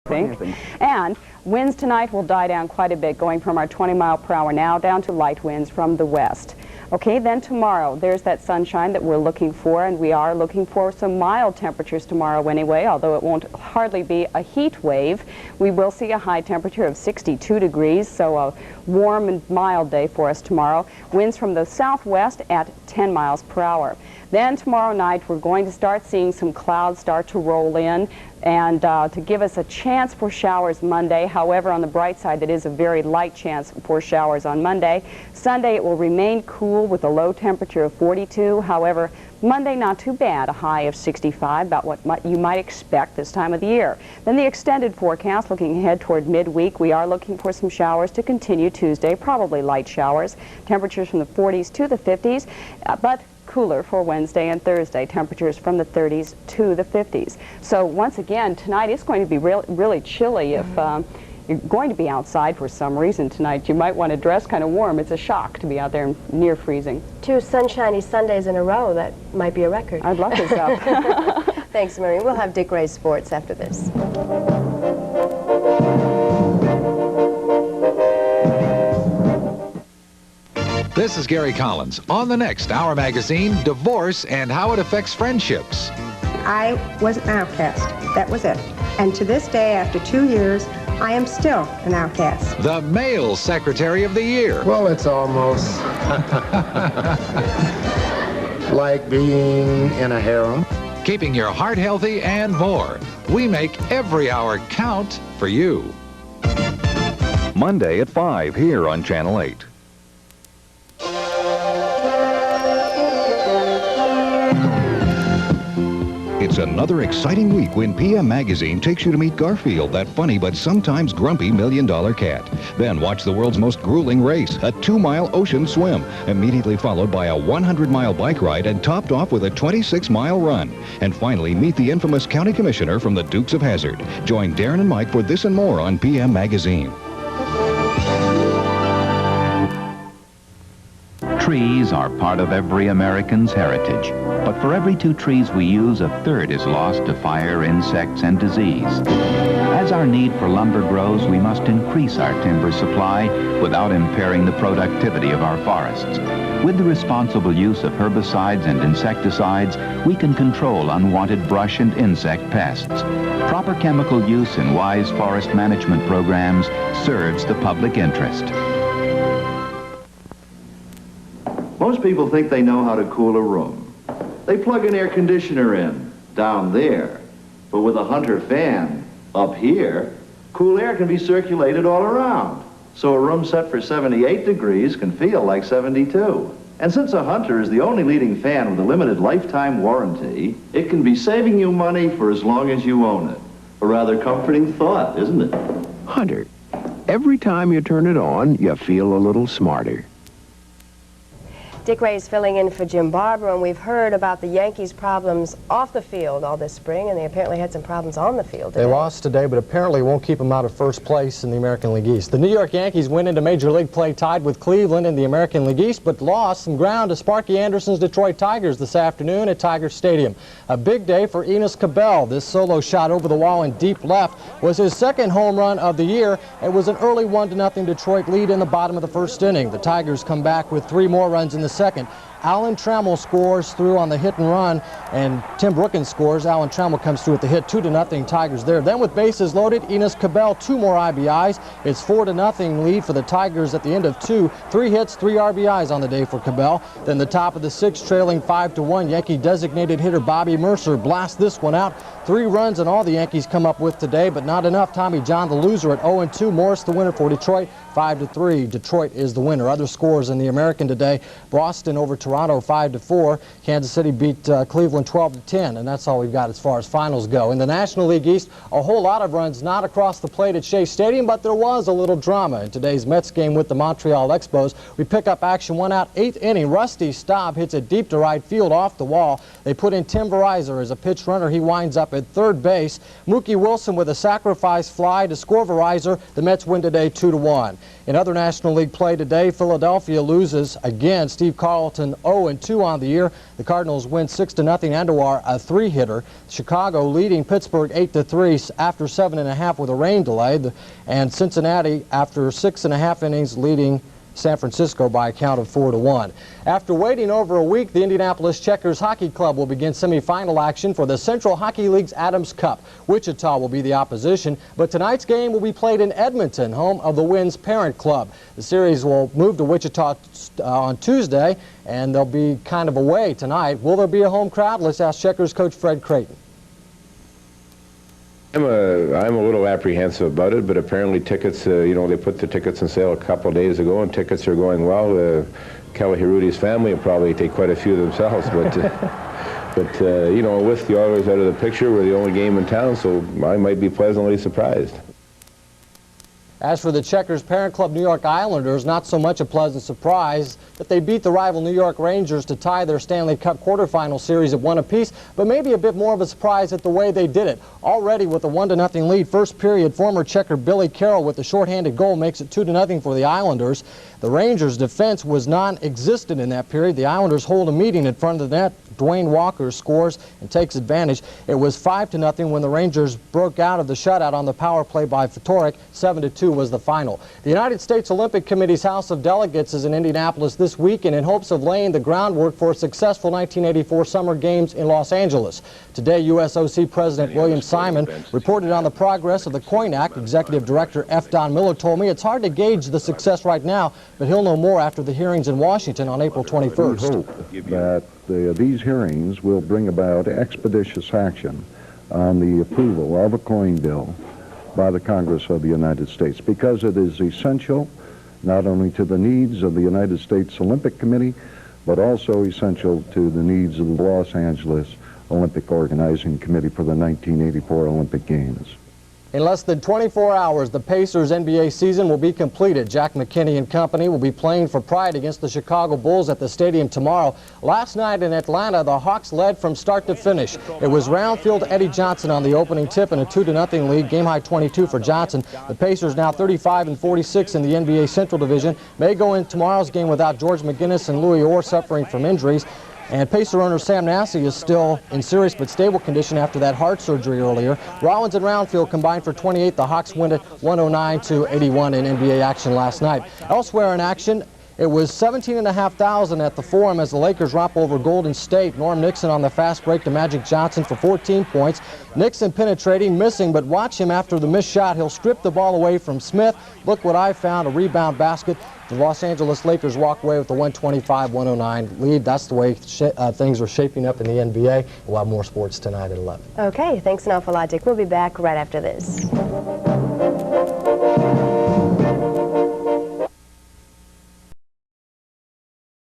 And winds tonight will die down quite a bit, going from our 20-mile-per-hour now down to light winds from the west. Okay, then tomorrow, there's that sunshine that we're looking for, and we are looking for some mild temperatures tomorrow anyway, although it won't hardly be a heat wave. We will see a high temperature of 62 degrees, so a warm and mild day for us tomorrow. Winds from the southwest at 10 miles per hour. Then tomorrow night, we're going to start seeing some clouds start to roll in, and to give us a chance for showers Monday. However, on the bright side, that is a very light chance for showers on Monday. Sunday, it will remain cool with a low temperature of 42. However, Monday, not too bad, a high of 65, about what you might expect this time of the year. Then the extended forecast, looking ahead toward midweek, we are looking for some showers to continue Tuesday, probably light showers. Temperatures from the 40s to the 50s, but cooler for Wednesday and Thursday, temperatures from the 30s to the 50s. So once again, tonight is going to be really chilly. If you're going to be outside for some reason tonight, you might want to dress kind of warm. It's a shock to be out there near freezing. 2 sunshiny Sundays in a row, that might be a record. I'd love to so. Thanks, Maureen. We'll have Dick Ray's sports after this. This is Gary Collins. On the next Our Magazine, divorce and how it affects friendships. I was an outcast. That was it. And to this day, after 2 years, I am still an outcast. The Male Secretary of the Year. Well, it's almost like being in a harem. Keeping your heart healthy and more. We make every hour count for you. Monday at 5 here on Channel 8. It's another exciting week when PM Magazine takes you to meet Garfield, that funny but sometimes grumpy $1 million cat. Then watch the world's most grueling race, a 2-mile ocean swim, immediately followed by a 100-mile bike ride and topped off with a 26-mile run. And finally, meet the infamous county commissioner from the Dukes of Hazzard. Join Darren and Mike for this and more on PM Magazine. Trees are part of every American's heritage. But for every 2 trees we use, a third is lost to fire, insects, and disease. As our need for lumber grows, we must increase our timber supply without impairing the productivity of our forests. With the responsible use of herbicides and insecticides, we can control unwanted brush and insect pests. Proper chemical use in wise forest management programs serves the public interest. Most people think they know how to cool a room. They plug an air conditioner in, down there. But with a Hunter fan, up here, cool air can be circulated all around. So a room set for 78 degrees can feel like 72. And since a Hunter is the only leading fan with a limited lifetime warranty, it can be saving you money for as long as you own it. A rather comforting thought, isn't it? Hunter, every time you turn it on, you feel a little smarter. Dick Ray's filling in for Jim Barber, and we've heard about the Yankees' problems off the field all this spring, and they apparently had some problems on the field today. They lost today, but apparently won't keep them out of first place in the American League East. The New York Yankees went into Major League play tied with Cleveland in the American League East, but lost some ground to Sparky Anderson's Detroit Tigers this afternoon at Tiger Stadium. A big day for Enos Cabell. This solo shot over the wall in deep left was his 2nd home run of the year. It was an early 1-0 Detroit lead in the bottom of the 1st inning. The Tigers come back with 3 more runs in the 2nd. Alan Trammell scores through on the hit and run, and Tim Brookins scores. Alan Trammell comes through with the hit, 2-0 Tigers there. Then with bases loaded, Enos Cabell 2 more RBIs. It's 4-0 lead for the Tigers at the end of 2. 3 hits, 3 RBIs on the day for Cabell. Then the top of the 6th, trailing 5-1, Yankee designated hitter Bobby Mercer blasts this one out. 3 runs and all the Yankees come up with today, but not enough. Tommy John the loser at 0-2. Morris the winner for Detroit, 5-3. Detroit is the winner. Other scores in the American today: Boston over Toronto 5-4. Kansas City beat Cleveland 12-10, and that's all we've got as far as finals go. In the National League East, a whole lot of runs not across the plate at Shea Stadium, but there was a little drama in today's Mets game with the Montreal Expos. We pick up action 1 out, 8th inning. Rusty Staub hits it deep to right field off the wall. They put in Tim Verizor as a pitch runner. He winds up at 3rd base. Mookie Wilson with a sacrifice fly to score Verizor. The Mets win today 2-1. In other National League play today, Philadelphia loses again. Steve Carlton 0-2 on the year. The Cardinals win 6-0. Andujar, a 3-hitter. Chicago leading Pittsburgh 8-3 after 7.5 with a rain delay. And Cincinnati, after 6.5 innings, leading San Francisco by a count of 4-1. After waiting over a week, the Indianapolis Checkers Hockey Club will begin semifinal action for the Central Hockey League's Adams Cup. Wichita will be the opposition, but tonight's game will be played in Edmonton, home of the Wind's parent club. The series will move to Wichita on Tuesday, and they'll be kind of away tonight. Will there be a home crowd? Let's ask Checkers coach Fred Creighton. I'm a little apprehensive about it, but apparently tickets, you know, they put the tickets on sale a couple of days ago, and tickets are going well. Kelly Hirudi's family will probably take quite a few themselves, but you know, with the Oilers out of the picture, we're the only game in town, so I might be pleasantly surprised. As for the Checkers' parent club, New York Islanders, not so much a pleasant surprise that they beat the rival New York Rangers to tie their Stanley Cup quarterfinal series at 1 apiece, but maybe a bit more of a surprise at the way they did it. Already with a 1-0 lead, first period, former Checker Billy Carroll with the shorthanded goal makes it 2-0 for the Islanders. The Rangers' defense was non-existent in that period. The Islanders hold a meeting in front of the net. Dwayne Walker scores and takes advantage. It was 5-0 when the Rangers broke out of the shutout on the power play by Fatorik. 7-2 was the final. The United States Olympic Committee's House of Delegates is in Indianapolis this weekend in hopes of laying the groundwork for a successful 1984 Summer Games in Los Angeles. Today, USOC President William Simon reported on the progress of the COIN Act. Executive Director F. Don Miller told me it's hard to gauge the success right now, but he'll know more after the hearings in Washington on April 21st. We hope that these hearings will bring about expeditious action on the approval of a COIN bill by the Congress of the United States, because it is essential not only to the needs of the United States Olympic Committee, but also essential to the needs of the Los Angeles Olympic Organizing Committee for the 1984 Olympic Games. In less than 24 hours, the Pacers' NBA season will be completed. Jack McKinney and company will be playing for pride against the Chicago Bulls at the stadium tomorrow. Last night in Atlanta, the Hawks led from start to finish. It was Roundfield Eddie Johnson on the opening tip in a 2-0 lead, game-high 22 for Johnson. The Pacers now 35-46 in the NBA Central Division. May go in tomorrow's game without George McGinnis and Louis Orr suffering from injuries. And Pacer owner Sam Nassi is still in serious but stable condition after that heart surgery earlier. Rollins and Roundfield combined for 28. The Hawks win it 109-81 in NBA action last night. Elsewhere in action, it was 17,500 at the Forum as the Lakers romp over Golden State. Norm Nixon on the fast break to Magic Johnson for 14 points. Nixon penetrating, missing, but watch him after the missed shot. He'll strip the ball away from Smith. Look what I found, a rebound basket. The Los Angeles Lakers walk away with the 125-109 lead. That's the way things are shaping up in the NBA. We'll have more sports tonight at 11. Okay, thanks an awful lot, Dick. We'll be back right after this.